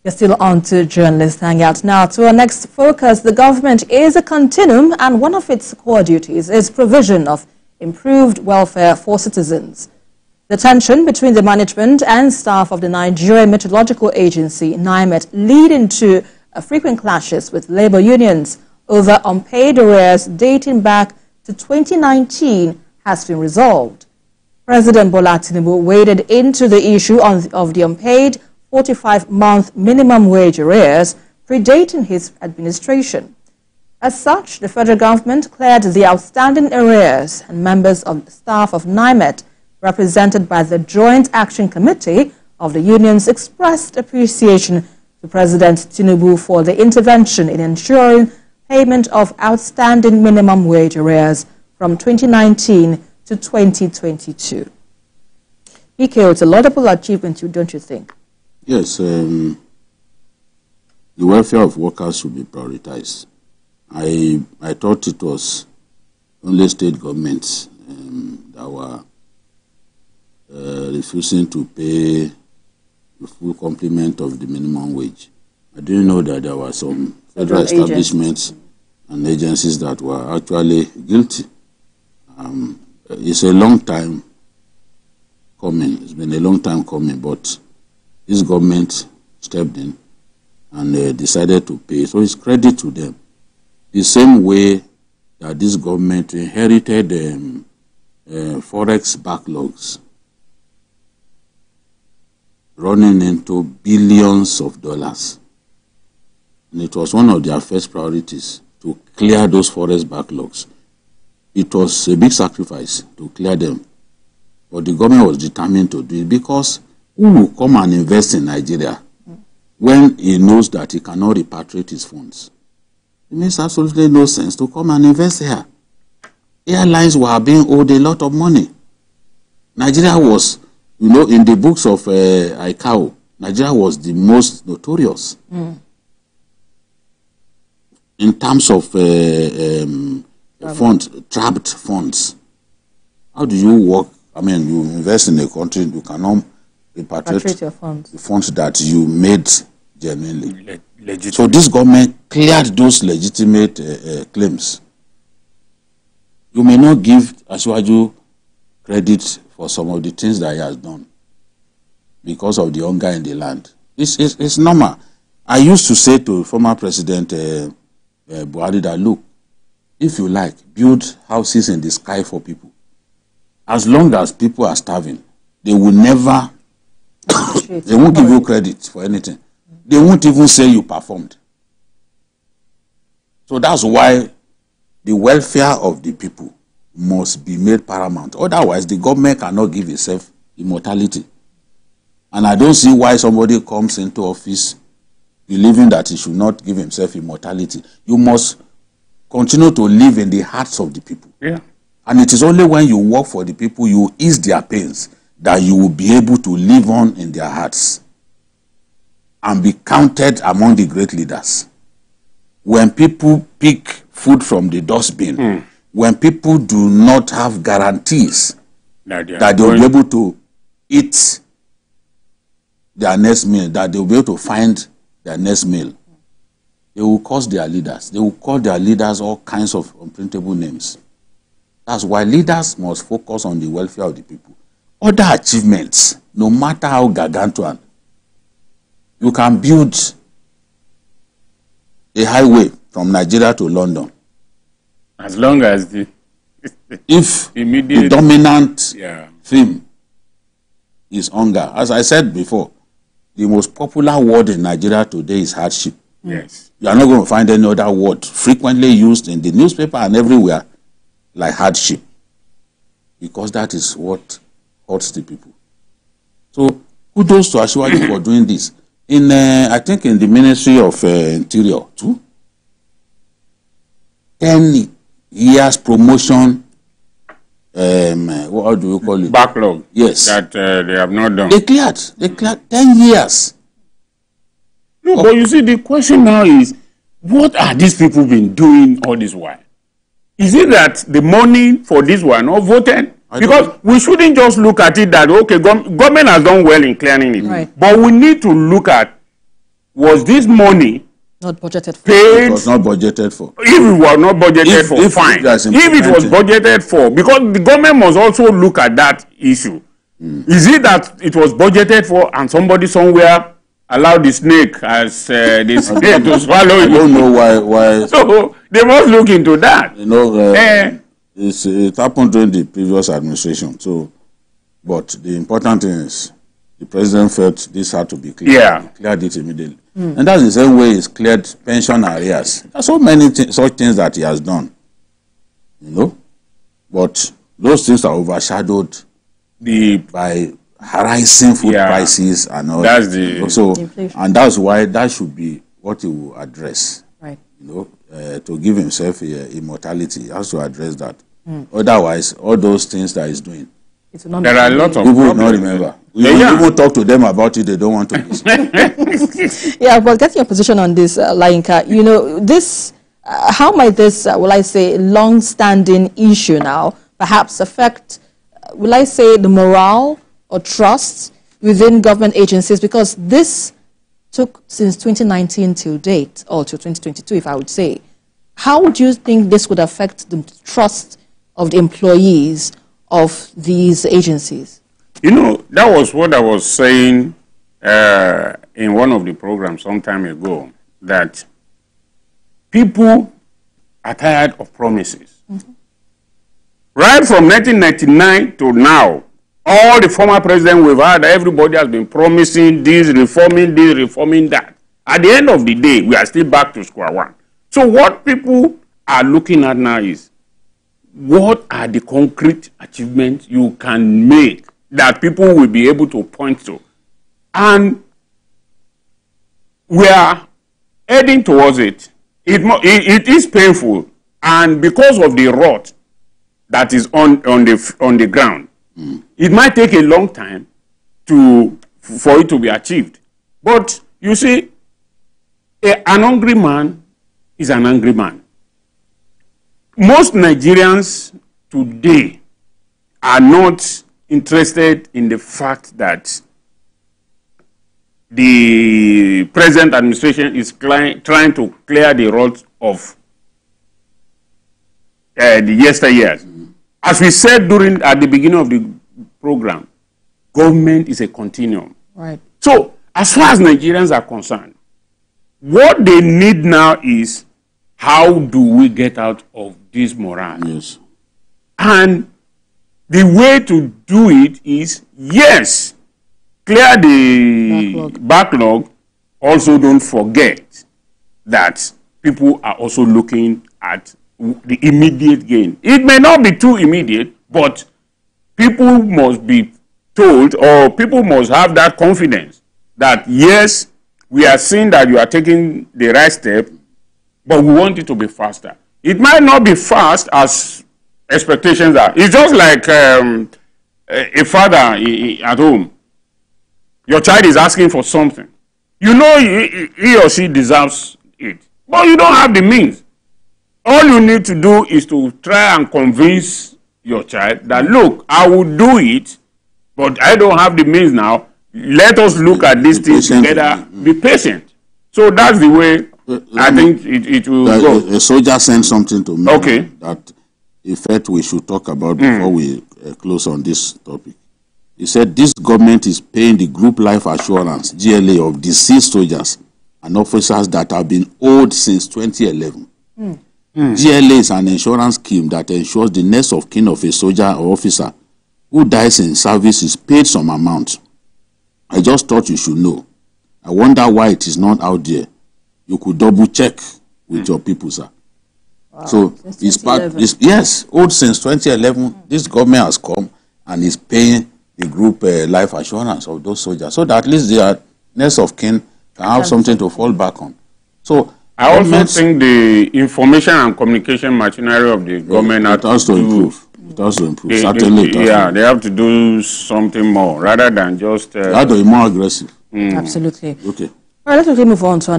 You're still on to Journalist Hangout. Now, to our next focus, the government is a continuum, and one of its core duties is provision of improved welfare for citizens. The tension between the management and staff of the Nigerian Metreological Agency, NiMET, leading to frequent clashes with labor unions over unpaid arrears dating back to 2019 has been resolved. President Bola Tinubu waded into the issue of the unpaid 45-month minimum wage arrears predating his administration. As such, the federal government cleared the outstanding arrears, and members of the staff of NiMET, represented by the Joint Action Committee of the unions, expressed appreciation to President Tinubu for the intervention in ensuring payment of outstanding minimum wage arrears from 2019 to 2022. PK, it's a laudable achievement, don't you think? Yes, the welfare of workers should be prioritized. I thought it was only state governments that were refusing to pay the full complement of the minimum wage. I didn't know that there were some federal establishments and agencies that were actually guilty. It's a long time coming. It's been a long time coming, but this government stepped in and decided to pay. So it's credit to them. The same way that this government inherited forex backlogs running into billions of dollars. And it was one of their first priorities to clear those forex backlogs. It was a big sacrifice to clear them. But the government was determined to do it because who will come and invest in Nigeria when he knows that he cannot repatriate his funds? It makes absolutely no sense to come and invest here. Airlines were being owed a lot of money. Nigeria was, in the books of ICAO, Nigeria was the most notorious in terms of funds, trapped funds. How do you work? I mean, you invest in a country, you cannot repatriate your funds. The funds that you made genuinely. So this government cleared those legitimate claims. You may not give Asiwaju credit for some of the things that he has done because of the hunger in the land. It's normal. I used to say to former President Buhari that, look, if you like, build houses in the sky for people. As long as people are starving, they will never, they won't give you credit for anything. They won't even say you performed. So that's why the welfare of the people must be made paramount. Otherwise, the government cannot give itself immortality. And I don't see why somebody comes into office believing that he should not give himself immortality. You must continue to live in the hearts of the people. Yeah. And it is only when you work for the people, you ease their pains, that you will be able to live on in their hearts and be counted among the great leaders. When people pick food from the dustbin, when people do not have guarantees that they will be able to eat their next meal, that they will be able to find their next meal, they will curse their leaders. They will call their leaders all kinds of unprintable names. That's why leaders must focus on the welfare of the people. Other achievements, no matter how gargantuan, you can build a highway from Nigeria to London. As long as the the dominant theme is hunger. As I said before, the most popular word in Nigeria today is hardship. Yes. You are not going to find any other word frequently used in the newspaper and everywhere like hardship, because that is what hurts the people. So kudos to Asiwaju for doing this. In I think in the Ministry of Interior too, 10 years promotion, what do you call it? Backlog. Yes. That they have not done. They cleared 10 years. No, but you see, the question now is, what are these people been doing all this while? Is it that the money for this one not voted? Because we shouldn't just look at it that, okay, government has done well in clearing it. Right. But we need to look at was this money not budgeted for? Paid? It was not budgeted for. If it was not budgeted for, fine. If it was budgeted for, because the government must also look at that issue. Is it that it was budgeted for and somebody somewhere allowed the snake as the snake to swallow it? I don't know why. So they must look into that. You know, it happened during the previous administration. So, but the important thing is the president felt this had to be cleared. Yeah. He cleared it immediately. And that's the same way he's cleared pension arrears. There are so many such things that he has done. You know? But those things are overshadowed by rising food prices and all. That's the inflation. And that's why that should be what he will address. Right. You know, to give himself immortality, he has to address that. Otherwise, all those things that he's doing, there are a lot of people will not remember. We even talk to them about it, they don't want to listen. Yeah, but getting your position on this, Layinka, you know, this, how might this, will I say, long-standing issue now perhaps affect, will I say, the morale or trust within government agencies? Because this took since 2019 till date, or till 2022, if I would say. How do you think this would affect the trust of the employees of these agencies? You know, that was what I was saying in one of the programs some time ago, that people are tired of promises. Right from 1999 to now, all the former presidents we've had, everybody has been promising this, reforming that. At the end of the day, we are still back to square one. So what people are looking at now is, what are the concrete achievements you can make that people will be able to point to? And we are heading towards it. It is painful, and because of the rot that is on the ground, it might take a long time for it to be achieved. But you see, an hungry man is an angry man. Most Nigerians today are not interested in the fact that the present administration is trying to clear the rot of the yesteryears. As we said at the beginning of the program, government is a continuum. Right. So, as far as Nigerians are concerned, what they need now is, how do we get out of this morass? Yes. And the way to do it is, yes, clear the backlog. Also, don't forget that people are also looking at the immediate gain. It may not be too immediate, but people must be told, or people must have that confidence that, yes, we are seeing that you are taking the right step, but we want it to be faster. It might not be fast as expectations are. It's just like a father at home. Your child is asking for something. You know he or she deserves it, but you don't have the means. All you need to do is to try and convince your child that, look, I will do it, but I don't have the means now. Let us look at this thing together. Be patient. So that's the way I think it will go. A soldier sent something to me that in fact we should talk about before we close on this topic. He said this government is paying the group life assurance, GLA, of deceased soldiers and officers that have been owed since 2011. GLA is an insurance scheme that ensures the next of kin of a soldier or officer who dies in service is paid some amount. I just thought you should know. I wonder why it is not out there. You could double check with your people, sir. Wow. So it's part. Yes, owed since 2011. This government has come and is paying the group life assurance of those soldiers, so that at least their next of kin can have something to fall back on. So I also think the information and communication machinery of the government has to improve. It has to improve. Certainly, they have to do something more rather than just. They have to be more aggressive. Absolutely. Okay. All right, let's quickly move on to our